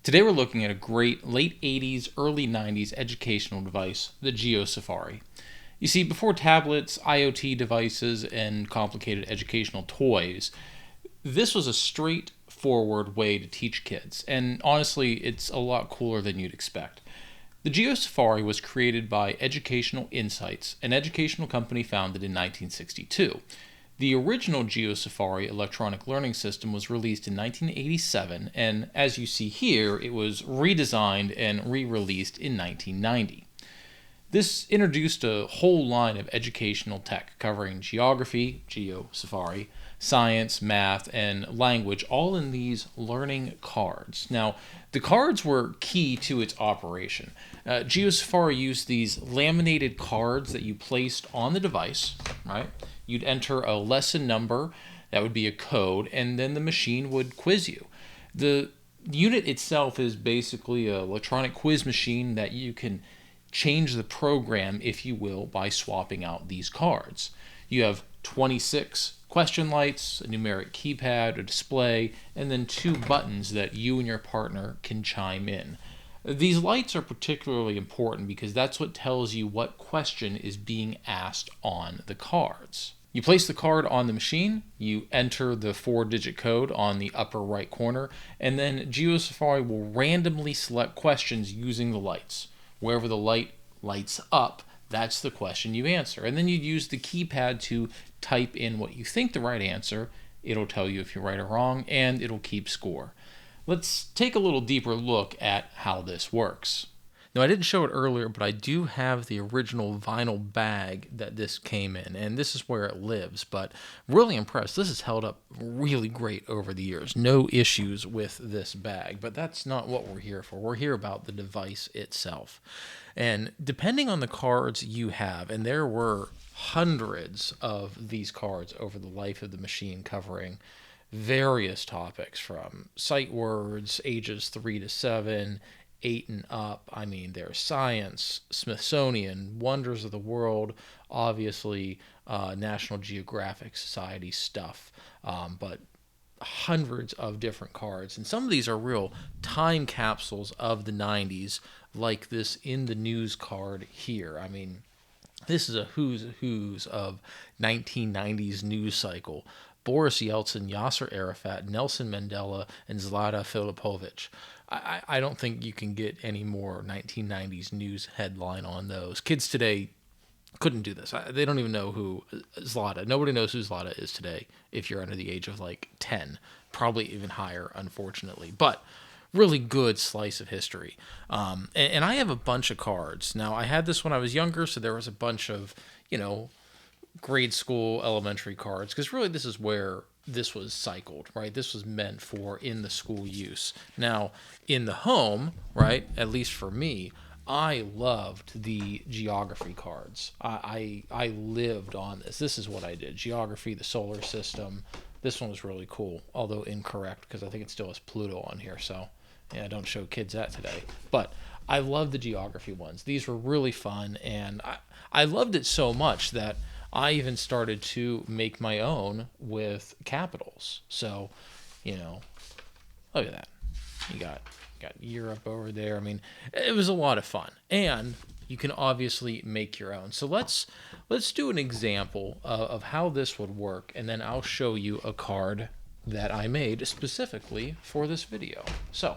Today we're looking at a great late 80s, early 90s educational device, the GeoSafari. You see, before tablets, IoT devices, and complicated educational toys, this was a straightforward way to teach kids, and honestly, it's a lot cooler than you'd expect. The GeoSafari was created by Educational Insights, an educational company founded in 1962. The original GeoSafari electronic learning system was released in 1987, and as you see here, it was redesigned and re-released in 1990. This introduced a whole line of educational tech covering geography, GeoSafari, science, math, and language, all in these learning cards. Now, the cards were key to its operation. GeoSafari used these laminated cards that you placed on the device, right? You'd enter a lesson number, that would be a code, and then the machine would quiz you. The unit itself is basically an electronic quiz machine that you can change the program, if you will, by swapping out these cards. You have 26 question lights, a numeric keypad, a display, and then 2 buttons that you and your partner can chime in. These lights are particularly important because that's what tells you what question is being asked on the cards. You place the card on the machine, you enter the 4-digit code on the upper right corner, and then GeoSafari will randomly select questions using the lights. Wherever the light lights up, that's the question you answer. And then you use the keypad to type in what you think the right answer. It'll tell you if you're right or wrong, and it'll keep score. Let's take a little deeper look at how this works. Now, I didn't show it earlier, but I do have the original vinyl bag that this came in, and this is where it lives, but really impressed. This has held up really great over the years. No issues with this bag, but that's not what we're here for. We're here about the device itself. And depending on the cards you have, and there were hundreds of these cards over the life of the machine covering various topics from sight words, ages 3 to 7, 8 and up. I mean, there's science, Smithsonian, wonders of the world, obviously National Geographic Society stuff, but hundreds of different cards. And some of these are real time capsules of the 90s, like this In the News card here. I mean, this is a who's of 1990s news cycle. Boris Yeltsin, Yasser Arafat, Nelson Mandela, and Zlata Filipovic. I don't think you can get any more 1990s news headline on those. Kids today couldn't do this. They don't even know who Zlata. Nobody knows who Zlata is today if you're under the age of like 10. Probably even higher, unfortunately. But really good slice of history. And I have a bunch of cards. Now, I had this when I was younger, so there was a bunch of, grade school, elementary cards, because really this is where this was cycled, right? This was meant for in the school use. Now, in the home, right, at least for me, I loved the geography cards. I lived on this. This is what I did. Geography, the solar system. This one was really cool, although incorrect, because I think it still has Pluto on here, so yeah, don't show kids that today. But I love the geography ones. These were really fun, and I loved it so much that I even started to make my own with capitals. So, look at that. You got Europe over there. I mean, it was a lot of fun. And you can obviously make your own. So let's do an example of how this would work, and then I'll show you a card that I made specifically for this video. So,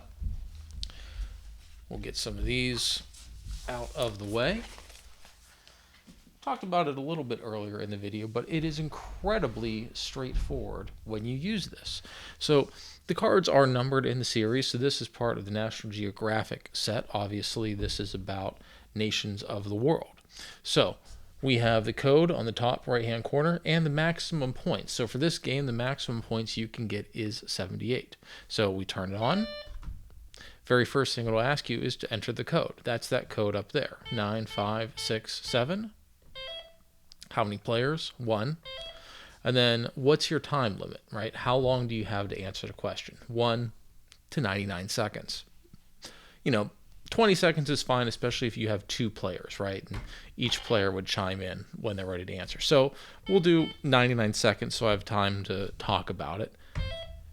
we'll get some of these out of the way. Talked about it a little bit earlier in the video, but it is incredibly straightforward when you use this. So the cards are numbered in the series, so this is part of the National Geographic set. Obviously, this is about nations of the world. So we have the code on the top right-hand corner and the maximum points. So for this game, the maximum points you can get is 78. So we turn it on. Very first thing it'll ask you is to enter the code. That's that code up there, 95667. How many players? 1. And then what's your time limit, right? How long do you have to answer the question? 1 to 99 seconds. 20 seconds is fine, especially if you have 2 players, right? And each player would chime in when they're ready to answer. So we'll do 99 seconds so I have time to talk about it.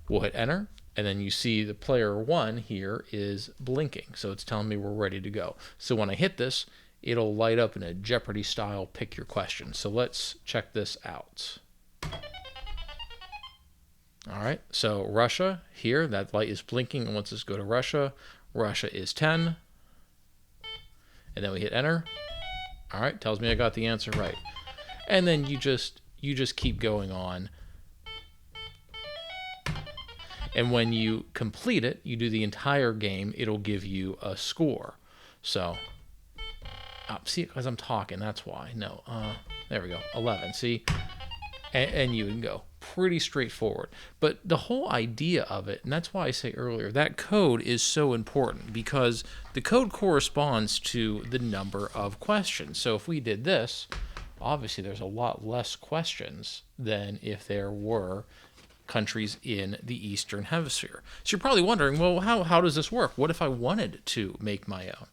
We'll hit enter. And then you see the player 1 here is blinking. So it's telling me we're ready to go. So when I hit this, it'll light up in a Jeopardy style pick your question. So let's check this out. All right, so Russia here, that light is blinking and lets us go to Russia. Russia is 10. And then we hit enter. All right, tells me I got the answer right. And then you just keep going on. And when you complete it, you do the entire game, it'll give you a score. So, see, because I'm talking, that's why. No, there we go, 11. See, and you can go. Pretty straightforward. But the whole idea of it, and that's why I say earlier, that code is so important because the code corresponds to the number of questions. So if we did this, obviously there's a lot less questions than if there were countries in the Eastern Hemisphere. So you're probably wondering, well, how does this work? What if I wanted to make my own?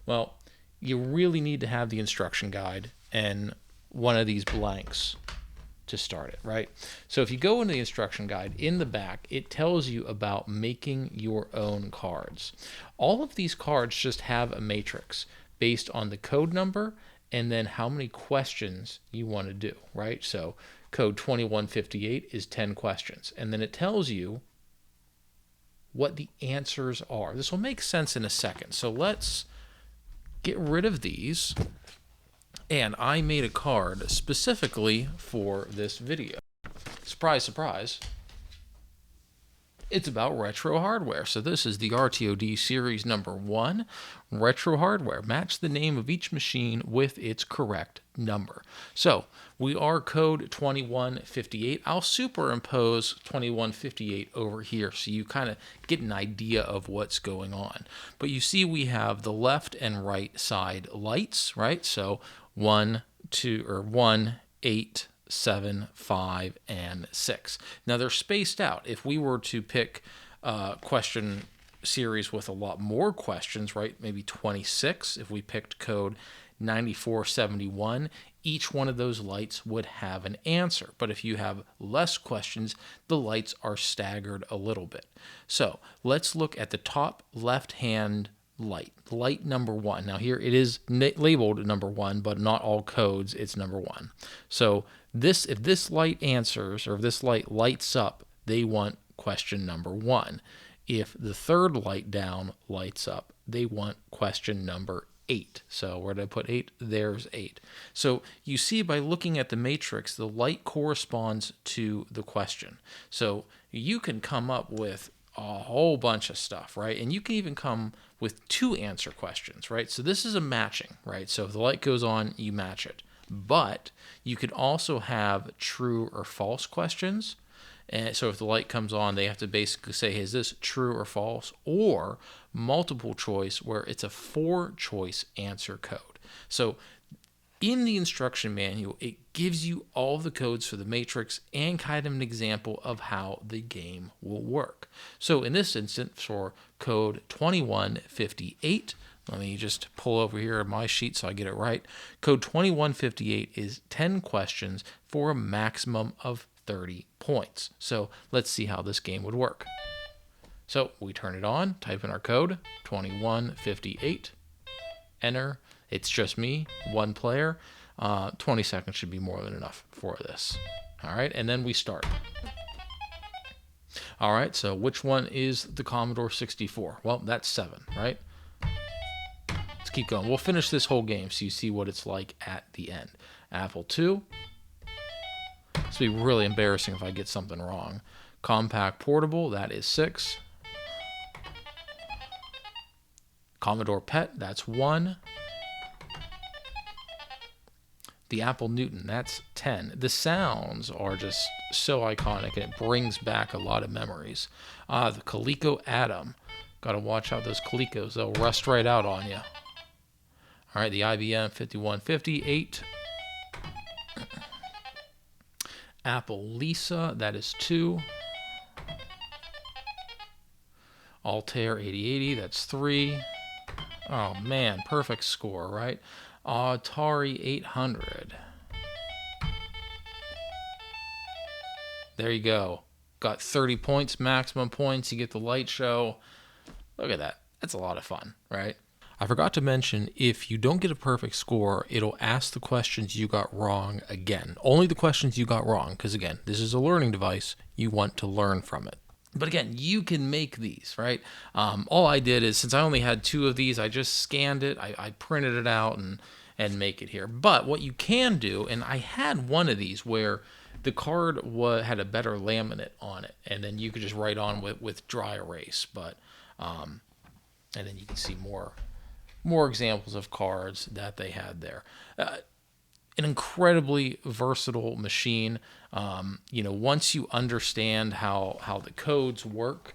Well, you really need to have the instruction guide and one of these blanks to start it, right? So if you go into the instruction guide, in the back, it tells you about making your own cards. All of these cards just have a matrix based on the code number and then how many questions you want to do, right? So code 2158 is 10 questions. And then it tells you what the answers are. This will make sense in a second. So let's get rid of these. And I made a card specifically for this video. Surprise, surprise. It's about retro hardware. So this is the RTOD series number 1, retro hardware. Match the name of each machine with its correct number. So we are code 2158. I'll superimpose 2158 over here so you kind of get an idea of what's going on. But you see we have the left and right side lights, right? So 1, 2, or 1, 8, 7, 5, and 6. Now they're spaced out. If we were to pick a question series with a lot more questions, right, maybe 26, if we picked code 9471, each one of those lights would have an answer. But if you have less questions, the lights are staggered a little bit. So let's look at the top left-hand light number 1. Now here it is labeled number 1, but not all codes, it's number 1. So if this light answers, or if this light lights up, they want question number 1. If the third light down lights up, they want question number 8. So where did I put 8? There's 8. So you see by looking at the matrix, the light corresponds to the question. So you can come up with a whole bunch of stuff, right? And you can even come with 2 answer questions, right? So this is a matching, right? So if the light goes on, you match it. But you could also have true or false questions. And so if the light comes on, they have to basically say, hey, is this true or false? Or multiple choice, where it's a 4-choice answer code. So in the instruction manual, it gives you all the codes for the matrix and kind of an example of how the game will work. So in this instance, for code 2158, let me just pull over here on my sheet so I get it right. Code 2158 is 10 questions for a maximum of 30 points. So let's see how this game would work. So we turn it on, type in our code, 2158, enter. It's just me, 1 player. 20 seconds should be more than enough for this. All right, and then we start. All right, so which one is the Commodore 64? Well, that's 7, right? Let's keep going. We'll finish this whole game so you see what it's like at the end. Apple II. This will be really embarrassing if I get something wrong. Compact Portable, that is 6. Commodore PET, that's 1. The Apple Newton, that's 10. The sounds are just so iconic, and it brings back a lot of memories. The Coleco Atom. Got to watch out those Colecos. They'll rust right out on you. All right, the IBM 5158. Apple Lisa, that is 2. Altair 8080, that's 3. Oh, man, perfect score, right? Atari 800. There you go. got 30 points, maximum points. You get the light show. Look at that. That's a lot of fun, right? I forgot to mention, if you don't get a perfect score, it'll ask the questions you got wrong again. Only the questions you got wrong, because again, this is a learning device. You want to learn from it. But again, you can make these, right? All I did is, since I only had 2 of these, I just scanned it, I printed it out and make it here. But what you can do, and I had one of these where the card had a better laminate on it, and then you could just write on with dry erase. But and then you can see more examples of cards that they had there. An incredibly versatile machine. Once you understand how the codes work,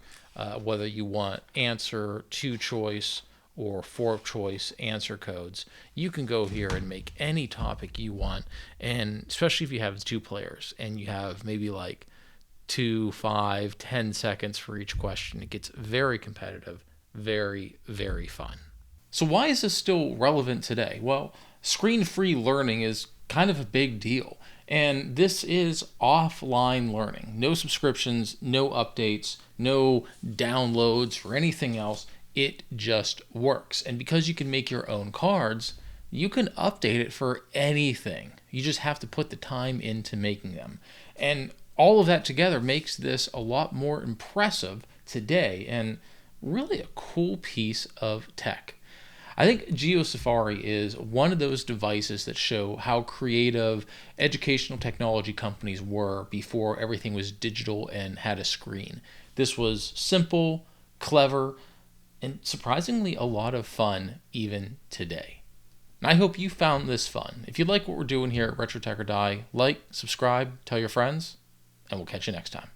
whether you want answer 2 choice or 4 choice answer codes, you can go here and make any topic you want. And especially if you have 2 players and you have maybe like 2, 5, 10 seconds for each question, it gets very competitive, very, very fun. So why is this still relevant today? Well, screen-free learning is kind of a big deal. And this is offline learning. No subscriptions, no updates, no downloads or anything else. It just works. And because you can make your own cards, you can update it for anything. You just have to put the time into making them. And all of that together makes this a lot more impressive today and really a cool piece of tech. I think GeoSafari is one of those devices that show how creative educational technology companies were before everything was digital and had a screen. This was simple, clever, and surprisingly a lot of fun even today. And I hope you found this fun. If you like what we're doing here at Retro Tech or Die, like, subscribe, tell your friends, and we'll catch you next time.